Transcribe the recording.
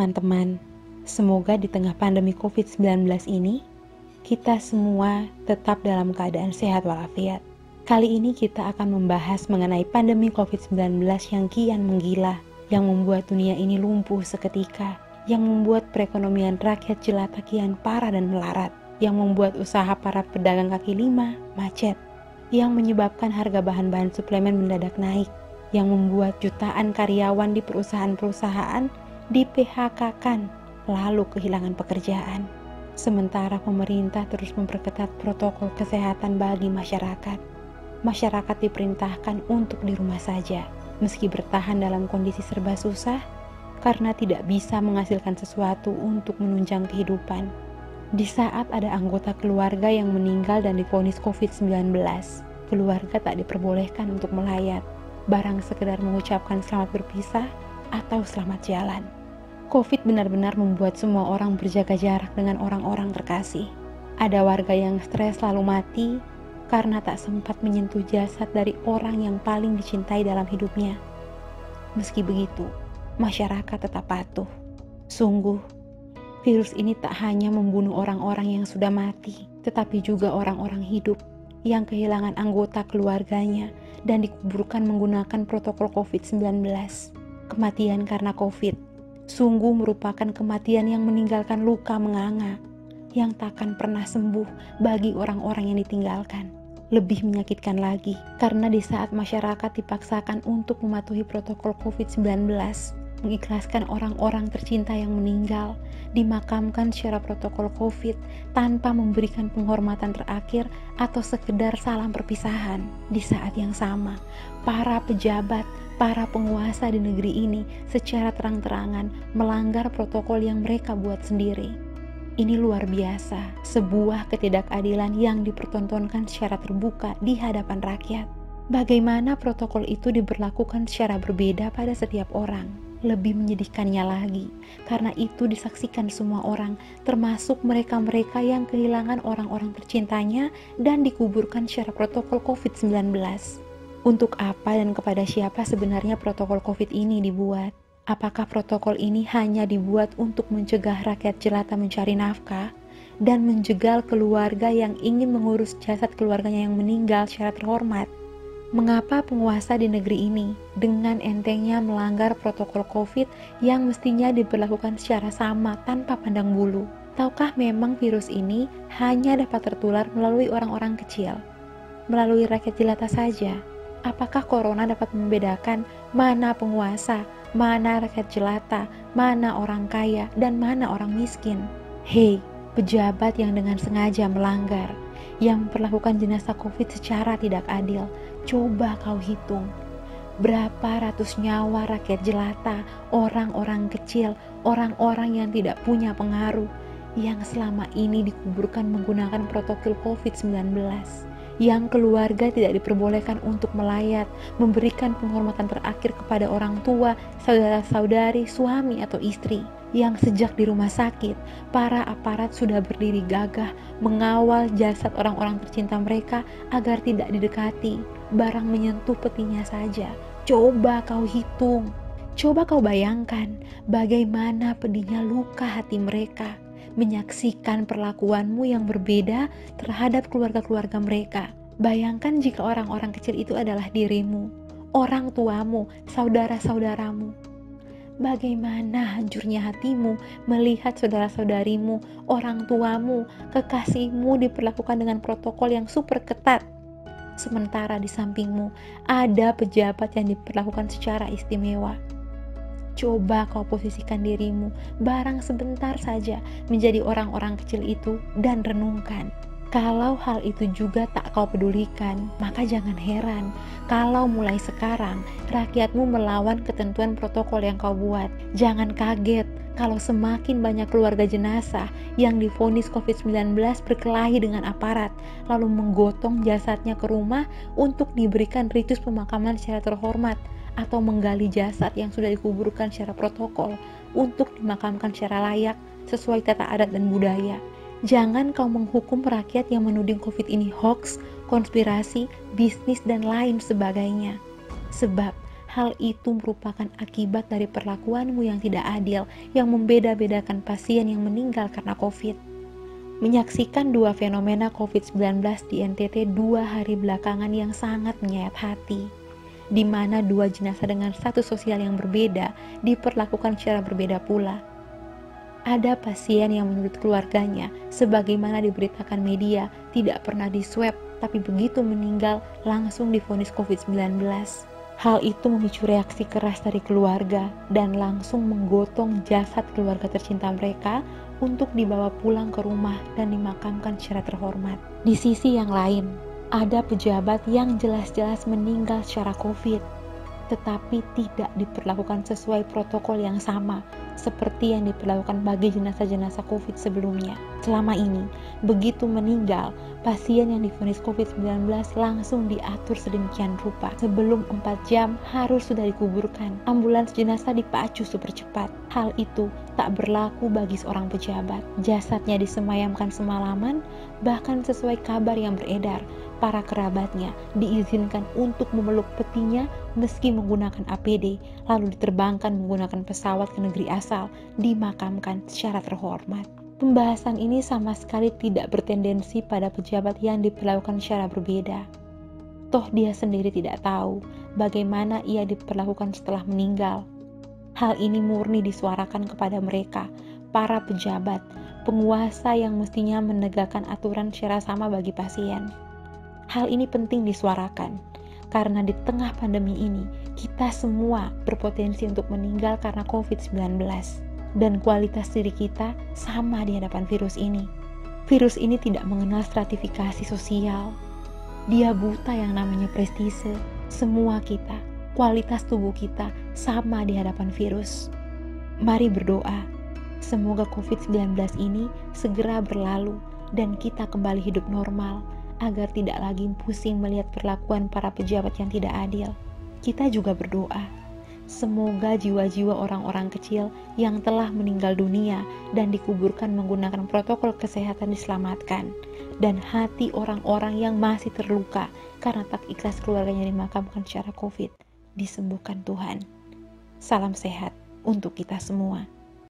teman-teman, semoga di tengah pandemi COVID-19 ini, kita semua tetap dalam keadaan sehat walafiat. Kali ini kita akan membahas mengenai pandemi COVID-19 yang kian menggila, yang membuat dunia ini lumpuh seketika, yang membuat perekonomian rakyat jelata kian parah dan melarat, yang membuat usaha para pedagang kaki lima macet, yang menyebabkan harga bahan-bahan suplemen mendadak naik, yang membuat jutaan karyawan di perusahaan-perusahaan di-PHK-kan, lalu kehilangan pekerjaan. Sementara pemerintah terus memperketat protokol kesehatan bagi masyarakat. Masyarakat diperintahkan untuk di rumah saja, meski bertahan dalam kondisi serba susah, karena tidak bisa menghasilkan sesuatu untuk menunjang kehidupan. Di saat ada anggota keluarga yang meninggal dan divonis COVID-19, keluarga tak diperbolehkan untuk melayat, barang sekedar mengucapkan selamat berpisah atau selamat jalan. COVID benar-benar membuat semua orang berjaga jarak dengan orang-orang terkasih. Ada warga yang stres lalu mati karena tak sempat menyentuh jasad dari orang yang paling dicintai dalam hidupnya. Meski begitu, masyarakat tetap patuh. Sungguh, virus ini tak hanya membunuh orang-orang yang sudah mati, tetapi juga orang-orang hidup yang kehilangan anggota keluarganya dan dikuburkan menggunakan protokol COVID-19. Kematian karena COVID sungguh merupakan kematian yang meninggalkan luka menganga, yang takkan pernah sembuh bagi orang-orang yang ditinggalkan. Lebih menyakitkan lagi, karena di saat masyarakat dipaksakan untuk mematuhi protokol COVID-19, mengikhlaskan orang-orang tercinta yang meninggal, dimakamkan secara protokol COVID tanpa memberikan penghormatan terakhir atau sekedar salam perpisahan. Di saat yang sama, para pejabat, para penguasa di negeri ini secara terang-terangan melanggar protokol yang mereka buat sendiri. Ini luar biasa, sebuah ketidakadilan yang dipertontonkan secara terbuka di hadapan rakyat. Bagaimana protokol itu diberlakukan secara berbeda pada setiap orang? Lebih menyedihkannya lagi, karena itu disaksikan semua orang, termasuk mereka-mereka yang kehilangan orang-orang tercintanya dan dikuburkan secara protokol COVID-19. Untuk apa dan kepada siapa sebenarnya protokol COVID ini dibuat? Apakah protokol ini hanya dibuat untuk mencegah rakyat jelata mencari nafkah dan menjegal keluarga yang ingin mengurus jasad keluarganya yang meninggal secara terhormat? Mengapa penguasa di negeri ini dengan entengnya melanggar protokol COVID yang mestinya diberlakukan secara sama tanpa pandang bulu? Tahukah memang virus ini hanya dapat tertular melalui orang-orang kecil, melalui rakyat jelata saja? Apakah corona dapat membedakan mana penguasa, mana rakyat jelata, mana orang kaya, dan mana orang miskin? Hei, pejabat yang dengan sengaja melanggar, yang memperlakukan jenazah COVID secara tidak adil, coba kau hitung. Berapa ratus nyawa rakyat jelata, orang-orang kecil, orang-orang yang tidak punya pengaruh, yang selama ini dikuburkan menggunakan protokol COVID-19. Yang keluarga tidak diperbolehkan untuk melayat, memberikan penghormatan terakhir kepada orang tua, saudara-saudari, suami atau istri. Yang sejak di rumah sakit, para aparat sudah berdiri gagah mengawal jasad orang-orang tercinta mereka agar tidak didekati, barang menyentuh petinya saja. Coba kau hitung, coba kau bayangkan bagaimana pedihnya luka hati mereka menyaksikan perlakuanmu yang berbeda terhadap keluarga-keluarga mereka. Bayangkan jika orang-orang kecil itu adalah dirimu, orang tuamu, saudara-saudaramu. Bagaimana hancurnya hatimu melihat saudara-saudarimu, orang tuamu, kekasihmu diperlakukan dengan protokol yang super ketat. Sementara di sampingmu ada pejabat yang diperlakukan secara istimewa. Coba kau posisikan dirimu barang sebentar saja menjadi orang-orang kecil itu dan renungkan. Kalau hal itu juga tak kau pedulikan, maka jangan heran kalau mulai sekarang rakyatmu melawan ketentuan protokol yang kau buat. Jangan kaget kalau semakin banyak keluarga jenazah yang divonis COVID-19 berkelahi dengan aparat, lalu menggotong jasadnya ke rumah untuk diberikan ritus pemakaman secara terhormat, atau menggali jasad yang sudah dikuburkan secara protokol untuk dimakamkan secara layak sesuai tata adat dan budaya. Jangan kau menghukum rakyat yang menuding COVID ini hoax, konspirasi, bisnis, dan lain sebagainya. Sebab Hal itu merupakan akibat dari perlakuanmu yang tidak adil, yang membeda-bedakan pasien yang meninggal karena COVID. Menyaksikan dua fenomena COVID-19 di NTT 2 hari belakangan yang sangat menyayat hati, di mana dua jenazah dengan status sosial yang berbeda diperlakukan secara berbeda pula. Ada pasien yang menurut keluarganya, sebagaimana diberitakan media, tidak pernah diswab, tapi begitu meninggal langsung divonis COVID-19. Hal itu memicu reaksi keras dari keluarga dan langsung menggotong jasad keluarga tercinta mereka untuk dibawa pulang ke rumah dan dimakamkan secara terhormat. Di sisi yang lain, ada pejabat yang jelas-jelas meninggal secara COVID, tetapi tidak diperlakukan sesuai protokol yang sama seperti yang diperlakukan bagi jenazah-jenazah COVID sebelumnya. Selama ini, begitu meninggal, pasien yang divonis COVID-19 langsung diatur sedemikian rupa. Sebelum 4 jam harus sudah dikuburkan. Ambulans jenazah dipacu super cepat. Hal itu tak berlaku bagi seorang pejabat. Jasadnya disemayamkan semalaman, bahkan sesuai kabar yang beredar, para kerabatnya diizinkan untuk memeluk petinya meski menggunakan APD, lalu diterbangkan menggunakan pesawat ke negeri asal, dimakamkan secara terhormat. Pembahasan ini sama sekali tidak bertendensi pada pejabat yang diperlakukan secara berbeda. Toh dia sendiri tidak tahu bagaimana ia diperlakukan setelah meninggal. Hal ini murni disuarakan kepada mereka, para pejabat, penguasa yang mestinya menegakkan aturan secara sama bagi pasien. Hal ini penting disuarakan, karena di tengah pandemi ini, kita semua berpotensi untuk meninggal karena COVID-19. Dan kualitas diri kita sama di hadapan virus ini. Virus ini tidak mengenal stratifikasi sosial. Dia buta yang namanya prestise. Semua kita, kualitas tubuh kita sama di hadapan virus. Mari berdoa, semoga COVID-19 ini segera berlalu dan kita kembali hidup normal, agar tidak lagi pusing melihat perlakuan para pejabat yang tidak adil. Kita juga berdoa, semoga jiwa-jiwa orang-orang kecil yang telah meninggal dunia dan dikuburkan menggunakan protokol kesehatan diselamatkan, dan hati orang-orang yang masih terluka karena tak ikhlas keluarganya dimakamkan secara COVID disembuhkan Tuhan. Salam sehat untuk kita semua.